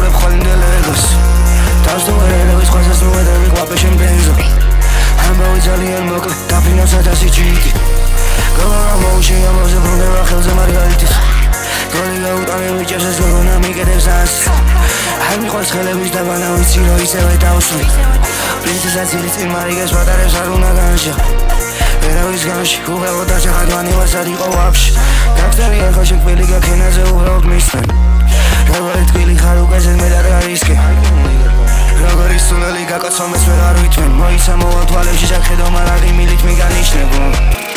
ვიყურებ ხვალინდელ ეგოს თავს თუ ერევის ხვასას ნუედები ყვაპე შენ ბენზო ამბავი ძალიან მოკლე დაფრინავს 1000 ჯიტი გოგონა მოუში ამავზე ბრუნდება ხელზე მარგარიტის გოლი გაუტანე ვიჭერს გოგონა მიკედებს ას არ მიყვარს ხელების დაბანა ვიცი რომ ისევე დავსვი პრინცესა ცილის წინ მარიგებს პატარებს არ უნდა განშა ვერავის განში უბრალოდ დაჭახადვანი ვასად იყო ვაფშ გაგწერიან ხო შეკვილი გაქენაზე უბრალოდ მისმენ როგორი თბილი ხარ უკეზე მე და გარისკე როგორი სუნელი გაკოცომეს ვეღარ ვითმენ მოიცამოვა თვალებში შახედო მარაღი მილით მიგანიშნებო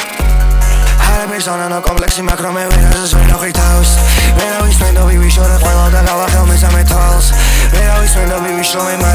Persona kompleksi makro me veras vendo gitaus Vero is mendo vivi shore juego da gaba gel me same tals Vero is mendo vivi shore me